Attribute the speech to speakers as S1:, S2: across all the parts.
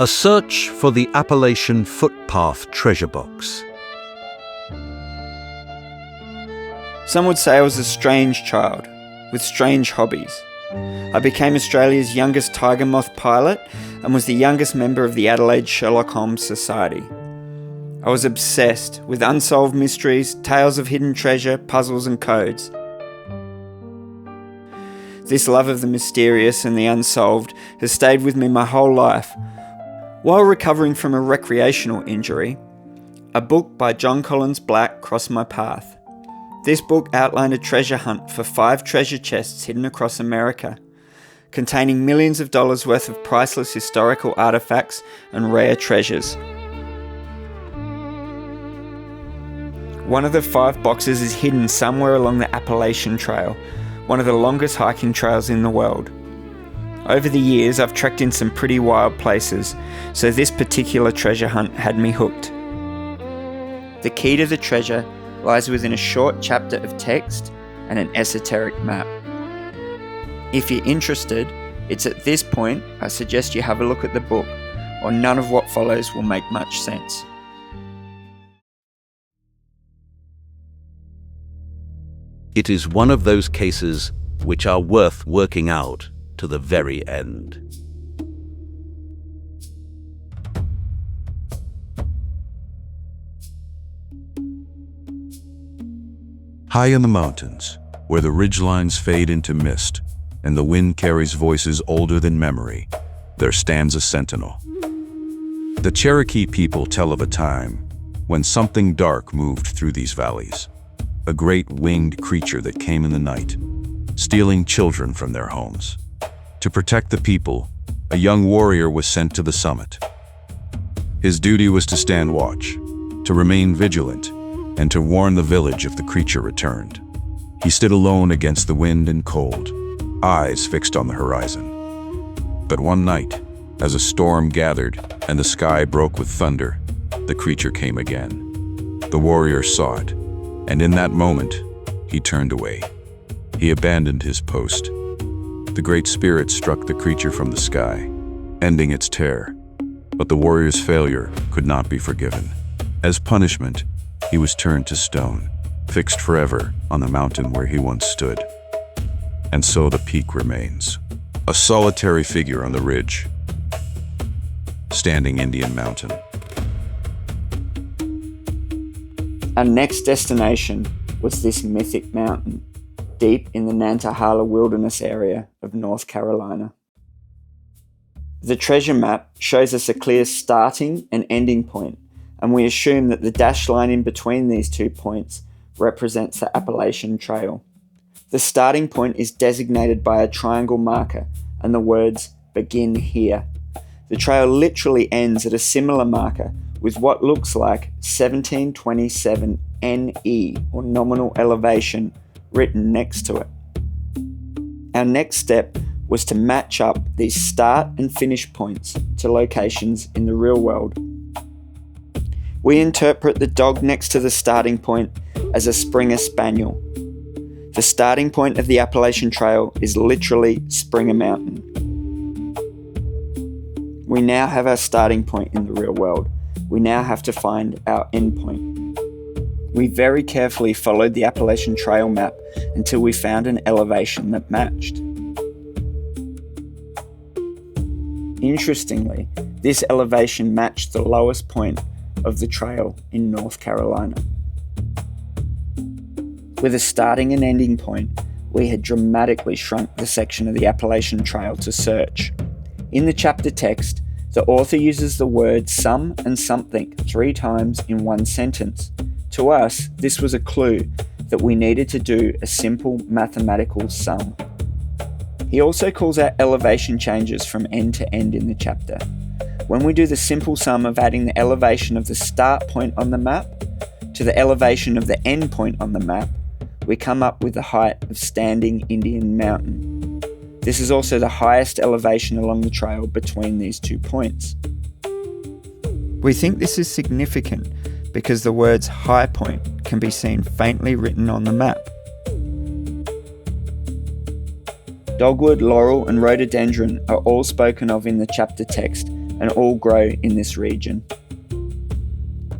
S1: A search for the Appalachian Footpath treasure box.
S2: Some would say I was a strange child, with strange hobbies. I became Australia's youngest tiger moth pilot and was the youngest member of the Adelaide Sherlock Holmes Society. I was obsessed with unsolved mysteries, tales of hidden treasure, puzzles and codes. This love of the mysterious and the unsolved has stayed with me my whole life. While recovering from a recreational injury, a book by Jon Collins Black crossed my path. This book outlined a treasure hunt for 5 treasure chests hidden across America, containing millions of dollars worth of priceless historical artifacts and rare treasures. One of the 5 boxes is hidden somewhere along the Appalachian Trail, one of the longest hiking trails in the world. Over the years, I've trekked in some pretty wild places, so this particular treasure hunt had me hooked. The key to the treasure lies within a short chapter of text and an esoteric map. If you're interested, it's at this point I suggest you have a look at the book, or none of what follows will make much sense.
S1: It is one of those cases which are worth working out to the very end.
S3: High in the mountains, where the ridgelines fade into mist and the wind carries voices older than memory, there stands a sentinel. The Cherokee people tell of a time when something dark moved through these valleys, a great winged creature that came in the night, stealing children from their homes. To protect the people, a young warrior was sent to the summit. His duty was to stand watch, to remain vigilant, and to warn the village if the creature returned. He stood alone against the wind and cold, eyes fixed on the horizon. But one night, as a storm gathered and the sky broke with thunder, the creature came again. The warrior saw it, and in that moment, he turned away. He abandoned his post. The Great Spirit struck the creature from the sky, ending its terror. But the warrior's failure could not be forgiven. As punishment, he was turned to stone, fixed forever on the mountain where he once stood. And so the peak remains, a solitary figure on the ridge, standing Indian Mountain.
S2: Our next destination was this mythic mountain, deep in the Nantahala Wilderness area of North Carolina. The treasure map shows us a clear starting and ending point, and we assume that the dashed line in between these 2 points represents the Appalachian Trail. The starting point is designated by a triangle marker and the words "begin here." The trail literally ends at a similar marker with what looks like 1727 NE, or nominal elevation, written next to it. Our next step was to match up these start and finish points to locations in the real world. We interpret the dog next to the starting point as a Springer Spaniel. The starting point of the Appalachian Trail is literally Springer Mountain. We now have our starting point in the real world. We now have to find our end point. We very carefully followed the Appalachian Trail map until we found an elevation that matched. Interestingly, this elevation matched the lowest point of the trail in North Carolina. With a starting and ending point, we had dramatically shrunk the section of the Appalachian Trail to search. In the chapter text, the author uses the words some and something 3 times in one sentence. To us, this was a clue that we needed to do a simple mathematical sum. He also calls out elevation changes from end to end in the chapter. When we do the simple sum of adding the elevation of the start point on the map to the elevation of the end point on the map, we come up with the height of standing Indian Mountain. This is also the highest elevation along the trail between these 2 points. We think this is significant because the words high point can be seen faintly written on the map. Dogwood, laurel and rhododendron are all spoken of in the chapter text and all grow in this region.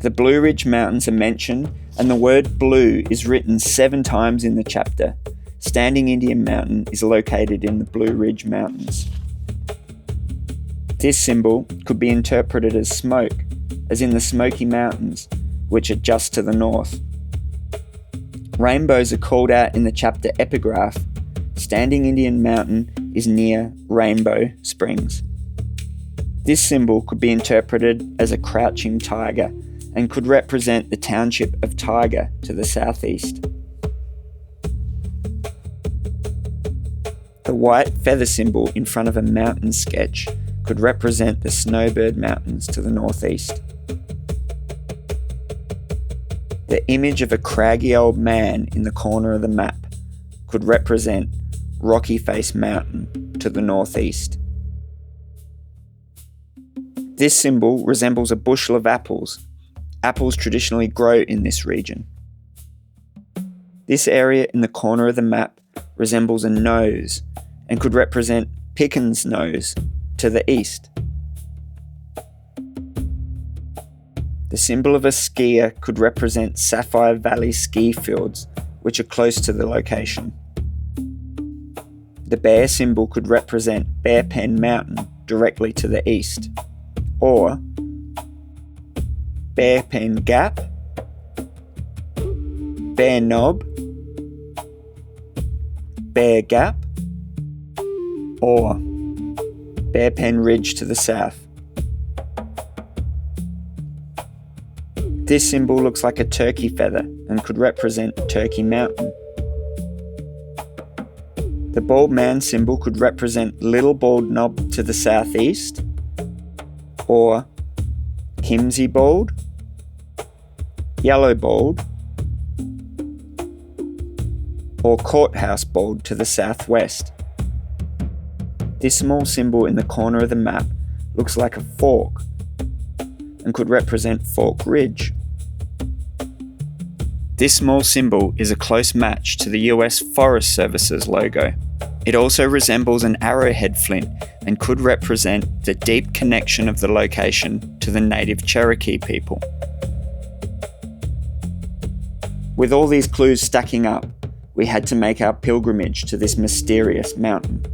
S2: The Blue Ridge Mountains are mentioned, and the word blue is written 7 times in the chapter. Standing Indian Mountain is located in the Blue Ridge Mountains. This symbol could be interpreted as smoke, as in the Smoky Mountains, which are just to the north. Rainbows are called out in the chapter epigraph. Standing Indian Mountain is near Rainbow Springs. This symbol could be interpreted as a crouching tiger and could represent the township of Tiger to the southeast. The white feather symbol in front of a mountain sketch could represent the Snowbird Mountains to the northeast. The image of a craggy old man in the corner of the map could represent Rocky Face Mountain to the northeast. This symbol resembles a bushel of apples. Apples traditionally grow in this region. This area in the corner of the map resembles a nose and could represent Pickens Nose to the east. The symbol of a skier could represent Sapphire Valley ski fields, which are close to the location. The bear symbol could represent Bear Pen Mountain directly to the east, or Bear Pen Gap, Bear Knob, Bear Gap, or Bear Pen Ridge to the south. This symbol looks like a turkey feather and could represent Turkey Mountain. The bald man symbol could represent Little Bald Knob to the southeast, or Kimsey Bald, Yellow Bald, or Courthouse Bald to the southwest. This small symbol in the corner of the map looks like a fork and could represent Fork Ridge. This small symbol is a close match to the US Forest Service's logo. It also resembles an arrowhead flint and could represent the deep connection of the location to the native Cherokee people. With all these clues stacking up, we had to make our pilgrimage to this mysterious mountain.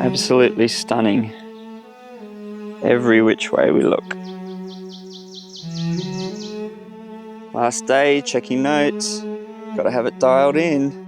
S2: Absolutely stunning, every which way we look. Last day, checking notes, gotta have it dialed in.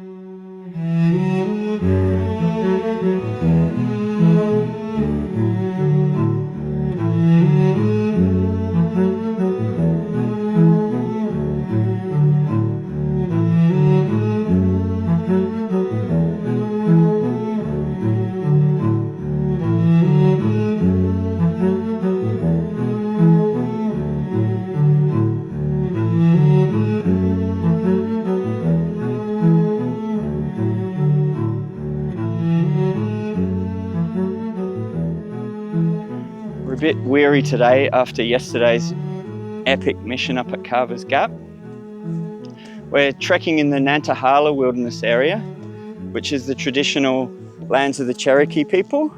S2: We're a bit weary today after yesterday's epic mission up at Carver's Gap. We're trekking in the Nantahala Wilderness area, which is the traditional lands of the Cherokee people.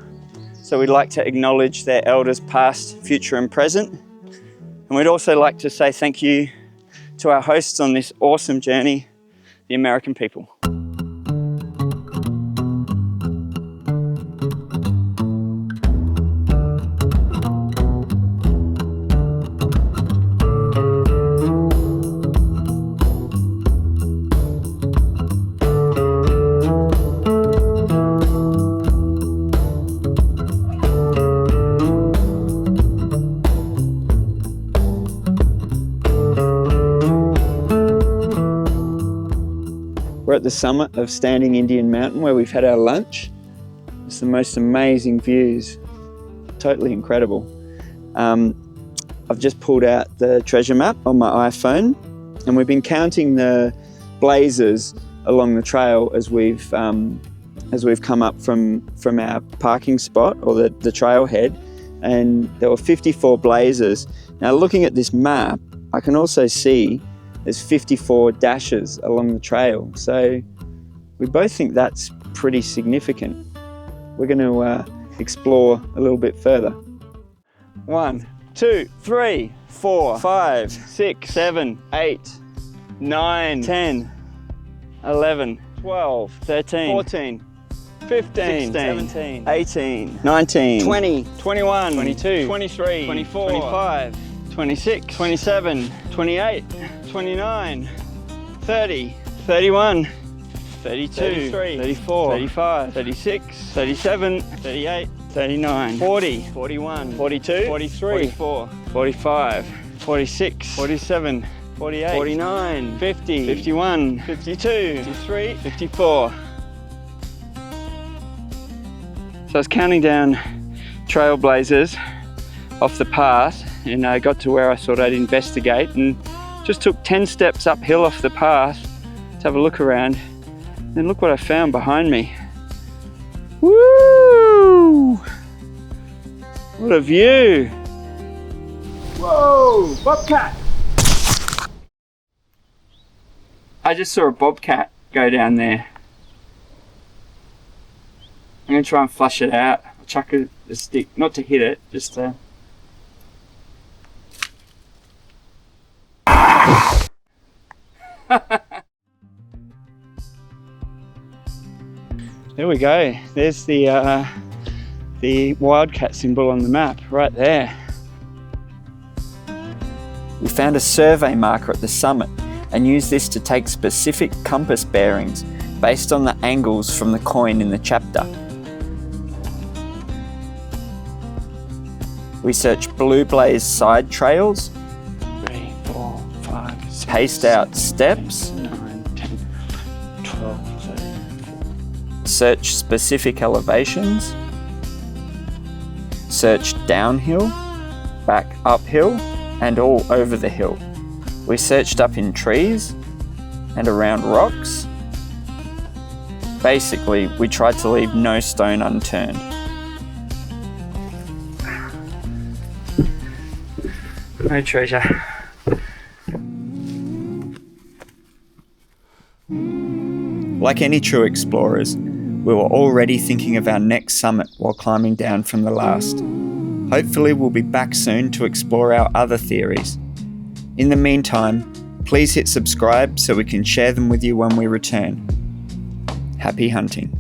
S2: So we'd like to acknowledge their elders past, future and present. And we'd also like to say thank you to our hosts on this awesome journey, the American people. We're at the summit of Standing Indian Mountain where we've had our lunch. It's the most amazing views, totally incredible. I've just pulled out the treasure map on my iPhone and we've been counting the blazes along the trail as we've come up from our parking spot or the trailhead, and there were 54 blazes. Now looking at this map, I can also see there's 54 dashes along the trail. So we both think that's pretty significant. We're going to explore a little bit further. 1, 2, 3, 4, 5, 6, 7, 8, 9, 10, 11, 12, 13, 14, 15, 16, 17, 18, 19, 20, 21, 22, 23, 24, 25, 26, 27, 28, 29, 30, 31, 32, 33, 34, 35, 36, 37, 38, 39, 40, 41, 42, 43, 44, 45, 46, 47, 48, 49, 50, 51, 52, 53, 54. So I was counting down trailblazers off the path, and I got to where I thought I'd investigate, and just took 10 steps uphill off the path to have a look around. And look what I found behind me. Woo! What a view! Whoa! Bobcat! I just saw a bobcat go down there. I'm gonna try and flush it out. I'll chuck a stick, not to hit it, just to... There we go. There's the wildcat symbol on the map right there. We found a survey marker at the summit and used this to take specific compass bearings based on the angles from the coin in the chapter. We searched blue blaze side trails,
S4: 3, 4, 5, 6,
S2: paced out steps,
S4: 9, 10, 12, 13.
S2: searched specific elevations, searched downhill, back uphill, and all over the hill. We searched up in trees and around rocks. Basically, we tried to leave no stone unturned. No treasure. Like any true explorers, we were already thinking of our next summit while climbing down from the last. Hopefully we'll be back soon to explore our other theories. In the meantime, please hit subscribe so we can share them with you when we return. Happy hunting.